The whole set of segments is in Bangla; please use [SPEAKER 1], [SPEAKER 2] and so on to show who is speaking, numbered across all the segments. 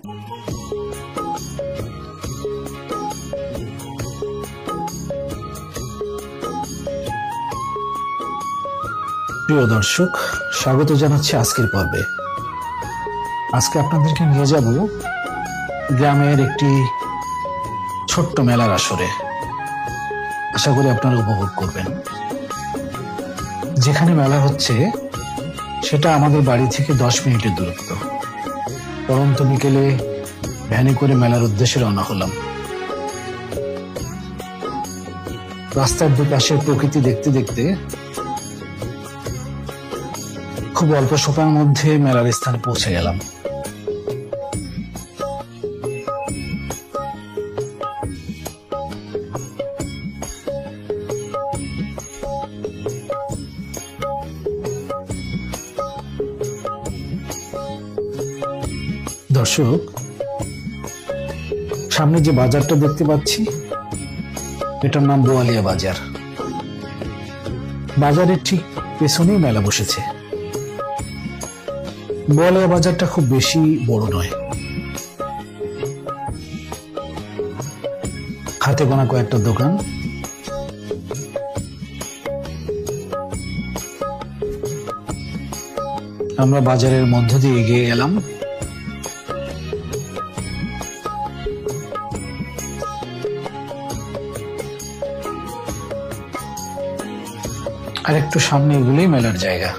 [SPEAKER 1] প্রিয় দর্শক, স্বাগত জানাচ্ছি আজকের পর্বে। আজকে আপনাদেরকে নিয়ে যাব গ্রামের একটি ছোট্ট মেলার আসরে। আশা করি আপনারা উপভোগ করবেন। যেখানে মেলা হচ্ছে সেটা আমাদের বাড়ি থেকে 10 মিনিটের দূরত্ব। পরন্ত বিকেলে ভ্যানে করে মেলার উদ্দেশ্যে রওনা হলাম। রাস্তার দুপাশের প্রকৃতি দেখতে দেখতে খুব অল্প সময়ের মধ্যে মেলার স্থানে পৌঁছে গেলাম। দর্শক, সামনে যে বাজারটা দেখতে পাচ্ছি এটার নাম বোয়ালিয়া বাজার। বাজারের ঠিক পেছনেই মেলা বসেছে। বোয়ালিয়া বাজারটা খুব বেশি বড় নয়, হাতে গোনা কয়েকটা দোকান। আমরা বাজারের মধ্য দিয়ে এগিয়ে গেলাম। আর একটু সামনে এগুলোই মেলার জায়গা।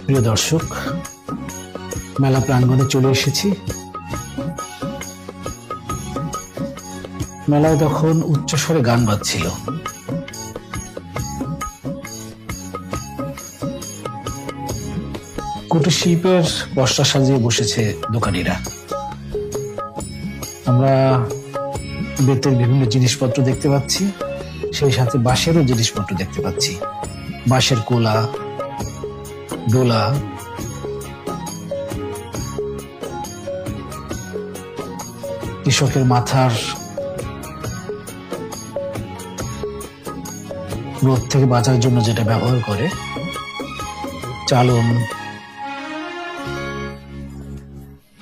[SPEAKER 1] প্রিয় দর্শক, মেলা প্রাঙ্গণে চলে এসেছি। মেলায় তখন উচ্চস্বরে গান বাজছিল। কুটির শিল্পের পসরা সাজিয়ে বসেছে দোকানিরা। আমরা বেতের বিভিন্ন জিনিসপত্র দেখতে পাচ্ছি, সেই সাথে বাঁশেরও জিনিসপত্র দেখতে পাচ্ছি। বাঁশের কোলা, ডোলা, কৃষকের মাথার রোদ থেকে বাঁচার জন্য যেটা ব্যবহার করে, চালন,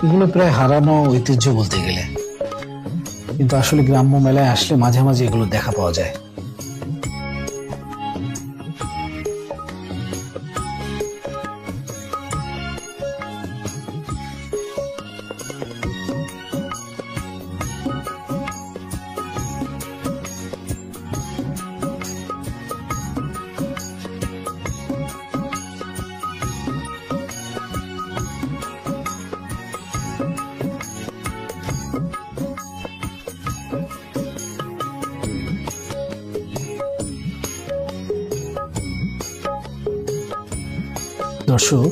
[SPEAKER 1] এগুলো প্রায় হারানো ঐতিহ্য বলতে গেলে। কিন্তু আসলে গ্রাম্য মেলায় আসলে মাঝে মাঝে এগুলো দেখা পাওয়া যায়। দর্শক,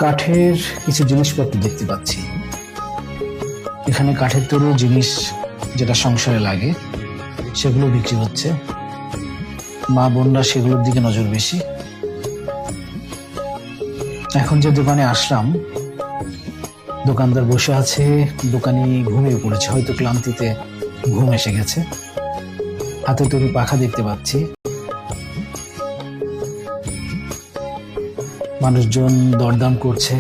[SPEAKER 1] কাঠের কিছু জিনিসপত্র দেখতে পাচ্ছি। এখানে কাঠের তৈরি জিনিস যেটা সংসারে লাগে সেগুলো বিক্রি হচ্ছে। মা বোনরা সেগুলোর দিকে নজর বেশি। এখন যে দোকানে আসলাম, দোকানদার বসে আছে, দোকানি ঘুমিয়ে পড়েছে, হয়তো ক্লান্তিতে ঘুম এসে গেছে। হাতে তৈরি পাখা দেখতে পাচ্ছি। মানুষজন দরদাম করছে।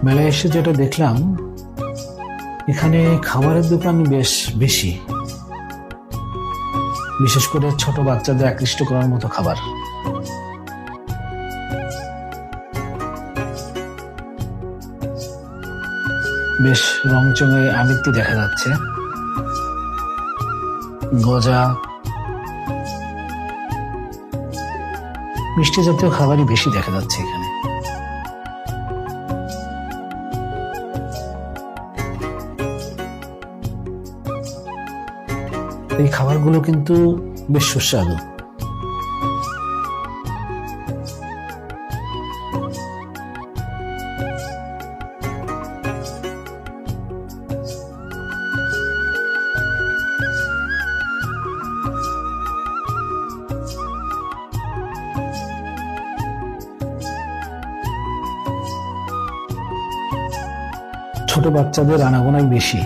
[SPEAKER 1] মেলায় এসে যেটা দেখলাম, এখানে খাবারের দোকান বেশ বেশি। বিশেষ করে ছোট বাচ্চাদের আকৃষ্ট করার মতো খাবার। বেশ রংচঙে আবৃত্তি দেখা যাচ্ছে, গজা, মিষ্টি জাতীয় খাবারই বেশি দেখা যাচ্ছে এখানে। এই খাবারগুলো কিন্তু বেশ সুস্বাদু। ছোট বাচ্চাদের আনাগোনাই বেশি।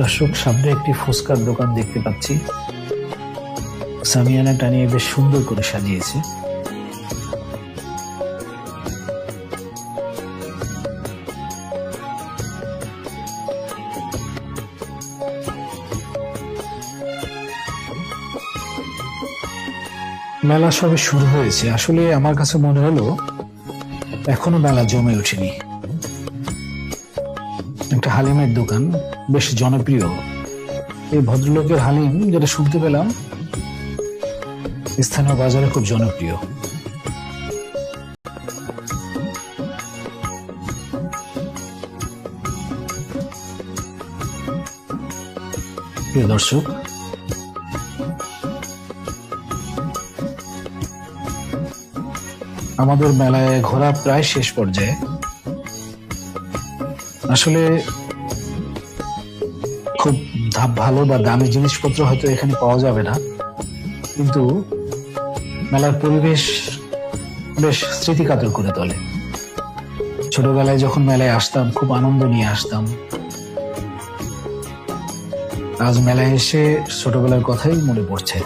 [SPEAKER 1] দর্শক, সামনে একটি ফুচকার দোকান দেখতে পাচ্ছি। সামিয়ানা টানিয়ে বেশ সুন্দর করে সাজিয়েছে। মেলা সবে শুরু হয়েছে। আসলে আমার কাছে মনে হলো এখনো মেলা জমে ওঠেনি। একটা হালিমের দোকান, বেশ জনপ্রিয়। এই ভদ্রলোকের হালিম, যেটা শুনতে পেলাম, স্থানীয় বাজারে খুব জনপ্রিয়। প্রিয় দর্শক, আমাদের মেলায় ঘোরা প্রায় শেষ পর্যায়ে। আসলে খুব ভালো বা দামি জিনিসপত্র হয়তো এখানে পাওয়া যাবে না, কিন্তু মেলার পরিবেশ বেশ স্মৃতিকাতর করে তোলে। ছোটবেলায় যখন মেলায় আসতাম, খুব আনন্দ নিয়ে আসতাম। আজ মেলায় এসে ছোটবেলার কথাই মনে পড়ছে।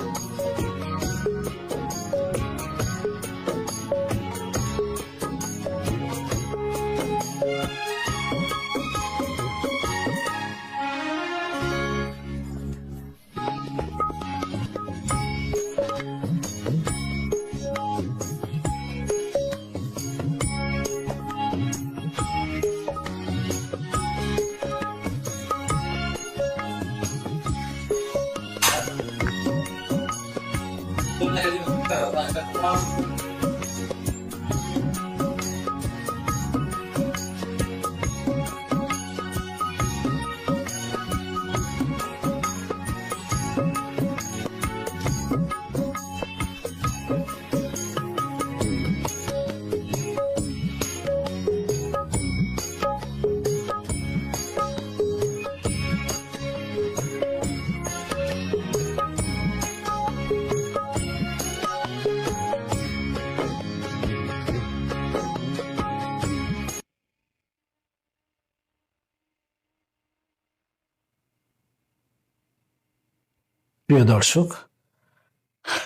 [SPEAKER 1] প্রিয় দর্শক,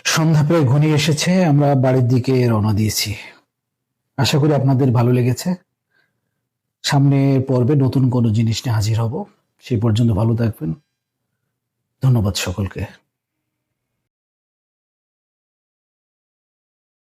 [SPEAKER 1] সন্ধ্যা প্রায় ঘনিয়ে এসেছে, আমরা বাড়ির দিকে রওনা দিয়েছি। আশা করি আপনাদের ভালো লেগেছে। সামনে পর্বে নতুন কোনো জিনিস নিয়ে হাজির হব। সেই পর্যন্ত ভালো থাকবেন। ধন্যবাদ সকলকে।